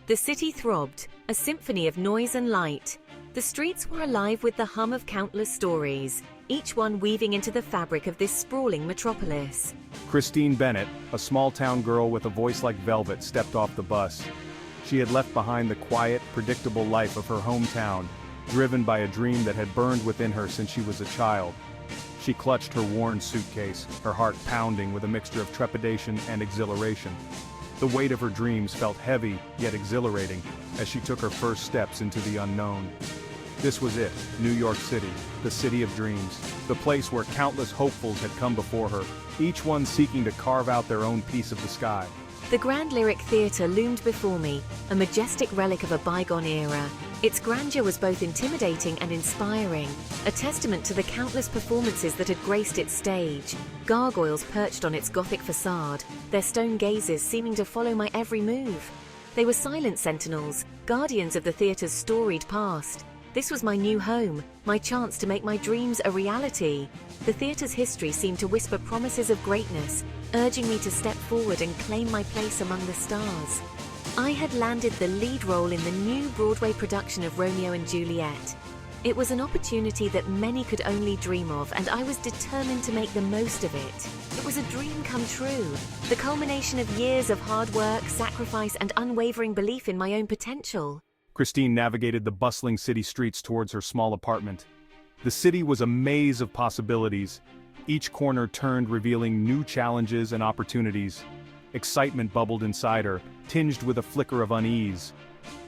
The city throbbed, a symphony of noise and light. The streets were alive with the hum of countless stories, each one weaving into the fabric of this sprawling metropolis. Christine Bennett, a small-town girl with a voice like velvet, stepped off the bus. She had left behind the quiet, predictable life of her hometown, driven by a dream that had burned within her since she was a child. She clutched her worn suitcase, her heart pounding with a mixture of trepidation and exhilaration. The weight of her dreams felt heavy, yet exhilarating, as she took her first steps into the unknown. This was it, New York City, the city of dreams, the place where countless hopefuls had come before her, each one seeking to carve out their own piece of the sky. The Grand Lyric Theatre loomed before me, a majestic relic of a bygone era. Its grandeur was both intimidating and inspiring, a testament to the countless performances that had graced its stage. Gargoyles perched on its Gothic facade, their stone gazes seeming to follow my every move. They were silent sentinels, guardians of the theatre's storied past. This was my new home, my chance to make my dreams a reality. The theatre's history seemed to whisper promises of greatness, urging me to step forward and claim my place among the stars. I had landed the lead role in the new Broadway production of Romeo and Juliet. It was an opportunity that many could only dream of, and I was determined to make the most of it. It was a dream come true, the culmination of years of hard work, sacrifice, and unwavering belief in my own potential. Christine navigated the bustling city streets towards her small apartment. The city was a maze of possibilities, each corner turned revealing new challenges and opportunities. Excitement bubbled inside her, tinged with a flicker of unease.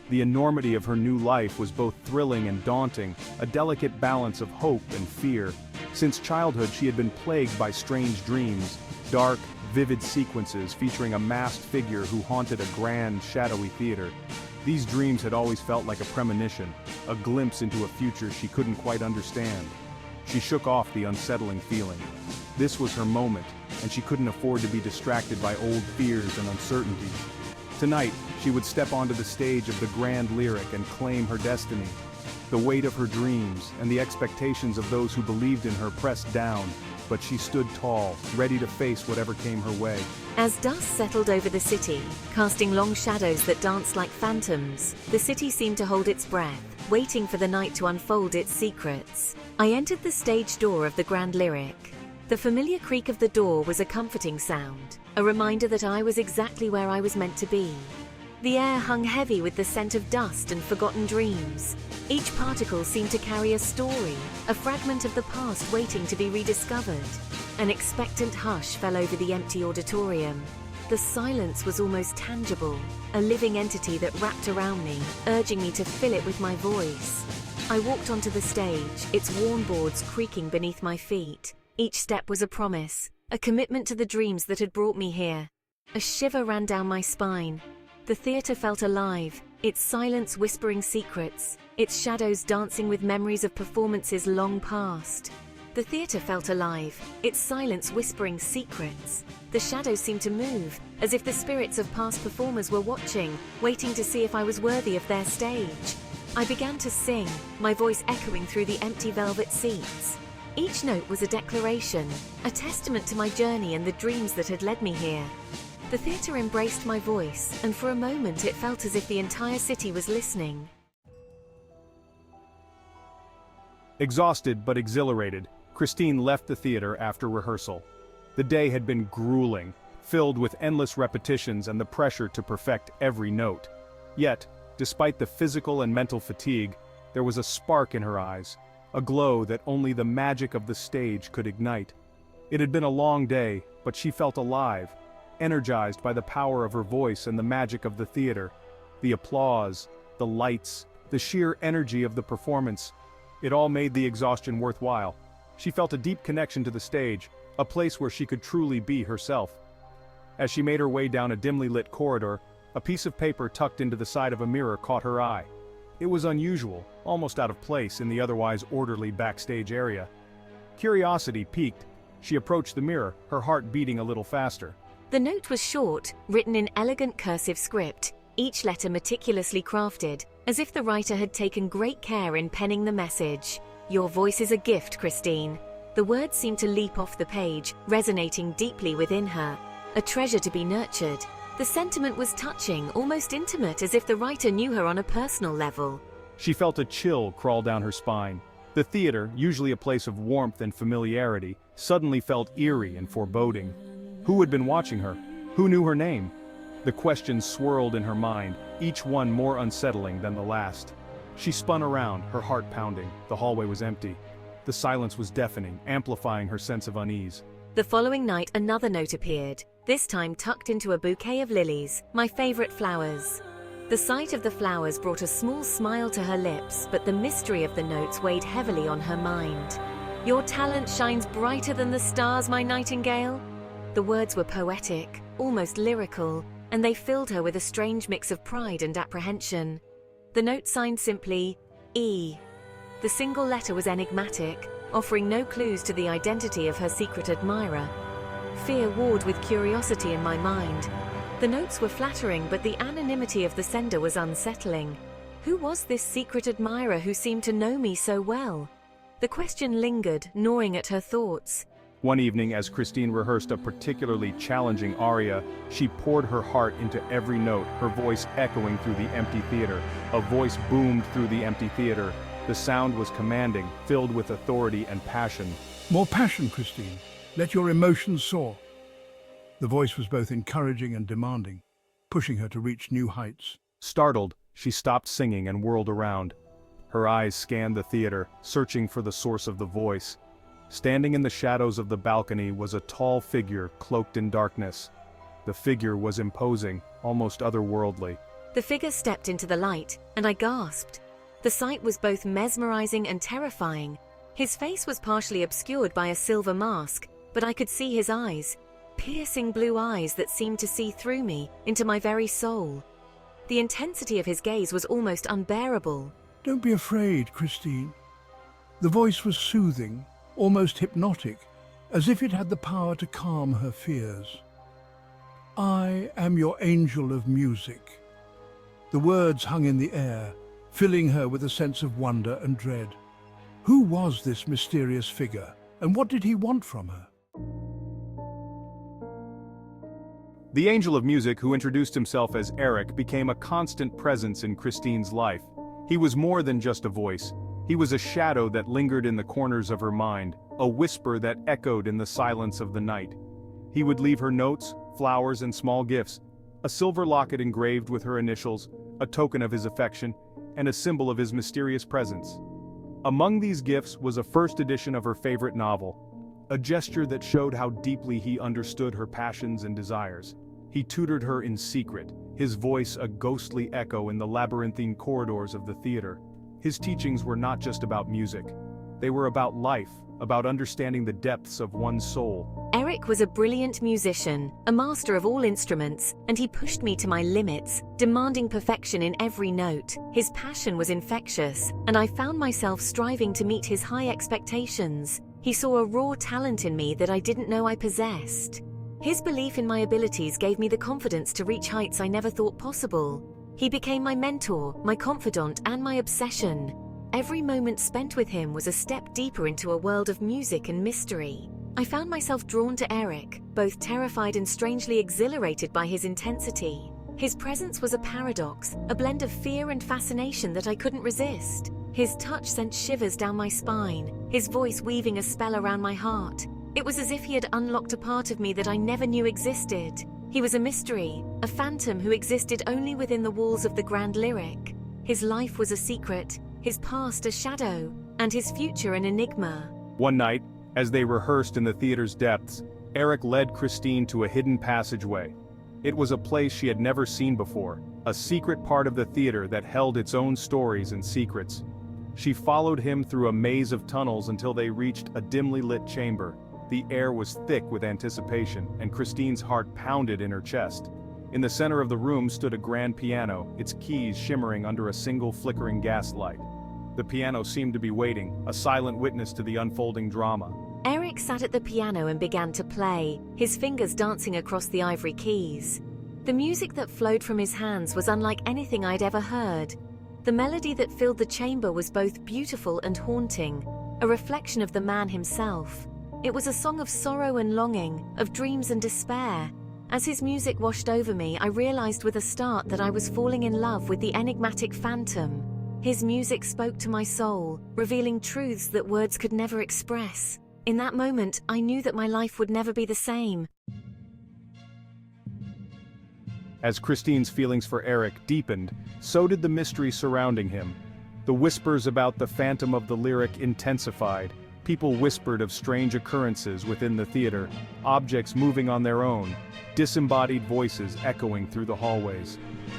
The enormity of her new life was both thrilling and daunting, a delicate balance of hope and fear. Since childhood she had been plagued by strange dreams, dark, vivid sequences featuring a masked figure who haunted a grand, shadowy theater. These dreams had always felt like a premonition, a glimpse into a future she couldn't quite understand. She shook off the unsettling feeling. This was her moment, and she couldn't afford to be distracted by old fears and uncertainties. Tonight, she would step onto the stage of the Grand Lyric and claim her destiny. The weight of her dreams and the expectations of those who believed in her pressed down, but she stood tall, ready to face whatever came her way. As dusk settled over the city, casting long shadows that danced like phantoms, the city seemed to hold its breath, waiting for the night to unfold its secrets. I entered the stage door of the Grand Lyric. The familiar creak of the door was a comforting sound, a reminder that I was exactly where I was meant to be. The air hung heavy with the scent of dust and forgotten dreams. Each particle seemed to carry a story, a fragment of the past waiting to be rediscovered. An expectant hush fell over the empty auditorium. The silence was almost tangible, a living entity that wrapped around me, urging me to fill it with my voice. I walked onto the stage, its worn boards creaking beneath my feet. Each step was a promise, a commitment to the dreams that had brought me here. A shiver ran down my spine. The theatre felt alive, its silence whispering secrets, its shadows dancing with memories of performances long past. The theatre felt alive, its silence whispering secrets. The shadows seemed to move, as if the spirits of past performers were watching, waiting to see if I was worthy of their stage. I began to sing, my voice echoing through the empty velvet seats. Each note was a declaration, a testament to my journey and the dreams that had led me here. The theatre embraced my voice, and for a moment it felt as if the entire city was listening. Exhausted but exhilarated, Christine left the theater after rehearsal. The day had been grueling, filled with endless repetitions and the pressure to perfect every note. Yet, despite the physical and mental fatigue, there was a spark in her eyes, a glow that only the magic of the stage could ignite. It had been a long day, but she felt alive, energized by the power of her voice and the magic of the theater. The applause, the lights, the sheer energy of the performance. It all made the exhaustion worthwhile. She felt a deep connection to the stage, a place where she could truly be herself. As she made her way down a dimly lit corridor, a piece of paper tucked into the side of a mirror caught her eye. It was unusual, almost out of place in the otherwise orderly backstage area. Curiosity piqued. She approached the mirror, her heart beating a little faster. The note was short, written in elegant cursive script, each letter meticulously crafted, as if the writer had taken great care in penning the message. "Your voice is a gift, Christine." The words seemed to leap off the page, resonating deeply within her. A treasure to be nurtured. The sentiment was touching, almost intimate, as if the writer knew her on a personal level. She felt a chill crawl down her spine. The theater, usually a place of warmth and familiarity, suddenly felt eerie and foreboding. Who had been watching her? Who knew her name? The questions swirled in her mind, each one more unsettling than the last. She spun around, her heart pounding. The hallway was empty. The silence was deafening, amplifying her sense of unease. The following night, another note appeared, this time tucked into a bouquet of lilies, my favorite flowers. The sight of the flowers brought a small smile to her lips, but the mystery of the notes weighed heavily on her mind. Your talent shines brighter than the stars, my nightingale. The words were poetic, almost lyrical, and they filled her with a strange mix of pride and apprehension. The note signed simply, E. The single letter was enigmatic, offering no clues to the identity of her secret admirer. Fear warred with curiosity in my mind. The notes were flattering, but the anonymity of the sender was unsettling. Who was this secret admirer who seemed to know me so well? The question lingered, gnawing at her thoughts. One evening, as Christine rehearsed a particularly challenging aria, she poured her heart into every note, her voice echoing through the empty theater. A voice boomed through the empty theater. The sound was commanding, filled with authority and passion. More passion, Christine. Let your emotions soar. The voice was both encouraging and demanding, pushing her to reach new heights. Startled, she stopped singing and whirled around. Her eyes scanned the theater, searching for the source of the voice. Standing in the shadows of the balcony was a tall figure cloaked in darkness. The figure was imposing, almost otherworldly. The figure stepped into the light, and I gasped. The sight was both mesmerizing and terrifying. His face was partially obscured by a silver mask, but I could see his eyes. Piercing blue eyes that seemed to see through me, into my very soul. The intensity of his gaze was almost unbearable. Don't be afraid, Christine. The voice was soothing, almost hypnotic, as if it had the power to calm her fears. I am your angel of music. The words hung in the air, filling her with a sense of wonder and dread. Who was this mysterious figure, and what did he want from her? The angel of music, who introduced himself as Eric, became a constant presence in Christine's life. He was more than just a voice. He was a shadow that lingered in the corners of her mind, a whisper that echoed in the silence of the night. He would leave her notes, flowers, and small gifts, a silver locket engraved with her initials, a token of his affection, and a symbol of his mysterious presence. Among these gifts was a first edition of her favorite novel, a gesture that showed how deeply he understood her passions and desires. He tutored her in secret, his voice a ghostly echo in the labyrinthine corridors of the theater. His teachings were not just about music. They were about life, about understanding the depths of one's soul. Eric was a brilliant musician, a master of all instruments, and he pushed me to my limits, demanding perfection in every note. His passion was infectious, and I found myself striving to meet his high expectations. He saw a raw talent in me that I didn't know I possessed. His belief in my abilities gave me the confidence to reach heights I never thought possible. He became my mentor, my confidant, and my obsession. Every moment spent with him was a step deeper into a world of music and mystery. I found myself drawn to Eric, both terrified and strangely exhilarated by his intensity. His presence was a paradox, a blend of fear and fascination that I couldn't resist. His touch sent shivers down my spine, his voice weaving a spell around my heart. It was as if he had unlocked a part of me that I never knew existed. He was a mystery, a phantom who existed only within the walls of the Grand Lyric. His life was a secret, his past a shadow, and his future an enigma. One night, as they rehearsed in the theater's depths, Eric led Christine to a hidden passageway. It was a place she had never seen before, a secret part of the theater that held its own stories and secrets. She followed him through a maze of tunnels until they reached a dimly lit chamber. The air was thick with anticipation, and Christine's heart pounded in her chest. In the center of the room stood a grand piano, its keys shimmering under a single flickering gaslight. The piano seemed to be waiting, a silent witness to the unfolding drama. Eric sat at the piano and began to play, his fingers dancing across the ivory keys. The music that flowed from his hands was unlike anything I'd ever heard. The melody that filled the chamber was both beautiful and haunting, a reflection of the man himself. It was a song of sorrow and longing, of dreams and despair. As his music washed over me, I realized with a start that I was falling in love with the enigmatic Phantom. His music spoke to my soul, revealing truths that words could never express. In that moment, I knew that my life would never be the same. As Christine's feelings for Eric deepened, so did the mystery surrounding him. The whispers about the Phantom of the Lyric intensified. People whispered of strange occurrences within the theater, objects moving on their own, disembodied voices echoing through the hallways.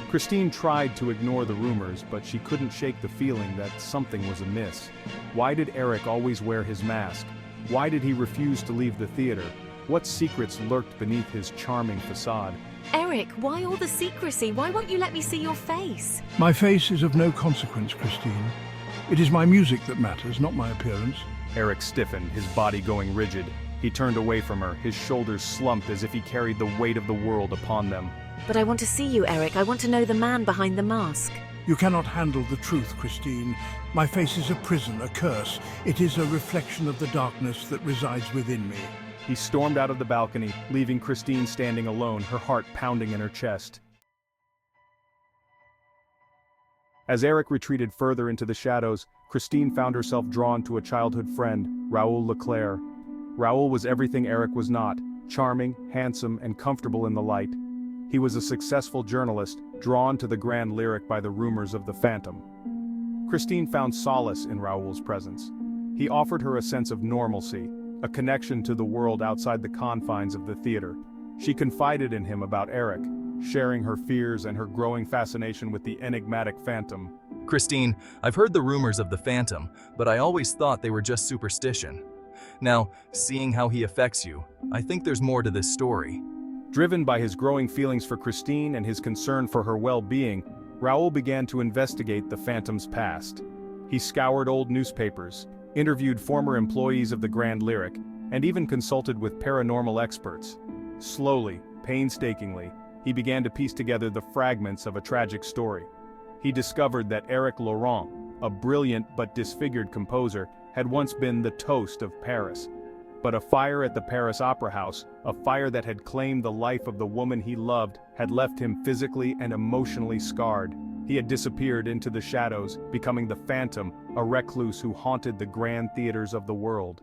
Christine tried to ignore the rumors, but she couldn't shake the feeling that something was amiss. Why did Eric always wear his mask? Why did he refuse to leave the theater? What secrets lurked beneath his charming facade? Eric, why all the secrecy? Why won't you let me see your face? My face is of no consequence, Christine. It is my music that matters, not my appearance. Eric stiffened, his body going rigid. He turned away from her, his shoulders slumped as if he carried the weight of the world upon them. But I want to see you, Eric. I want to know the man behind the mask. You cannot handle the truth, Christine. My face is a prison, a curse. It is a reflection of the darkness that resides within me. He stormed out of the balcony, leaving Christine standing alone, her heart pounding in her chest. As Eric retreated further into the shadows, Christine found herself drawn to a childhood friend, Raoul Leclerc. Raoul was everything Eric was not, charming, handsome, and comfortable in the light. He was a successful journalist, drawn to the Grand Lyric by the rumors of the Phantom. Christine found solace in Raoul's presence. He offered her a sense of normalcy, a connection to the world outside the confines of the theater. She confided in him about Eric, sharing her fears and her growing fascination with the enigmatic Phantom. Christine, I've heard the rumors of the Phantom, but I always thought they were just superstition. Now, seeing how he affects you, I think there's more to this story. Driven by his growing feelings for Christine and his concern for her well-being, Raoul began to investigate the Phantom's past. He scoured old newspapers, interviewed former employees of the Grand Lyric, and even consulted with paranormal experts. Slowly, painstakingly, he began to piece together the fragments of a tragic story. He discovered that Eric Laurent, a brilliant but disfigured composer, had once been the toast of Paris. But a fire at the Paris Opera House, a fire that had claimed the life of the woman he loved, had left him physically and emotionally scarred. He had disappeared into the shadows, becoming the Phantom, a recluse who haunted the grand theaters of the world.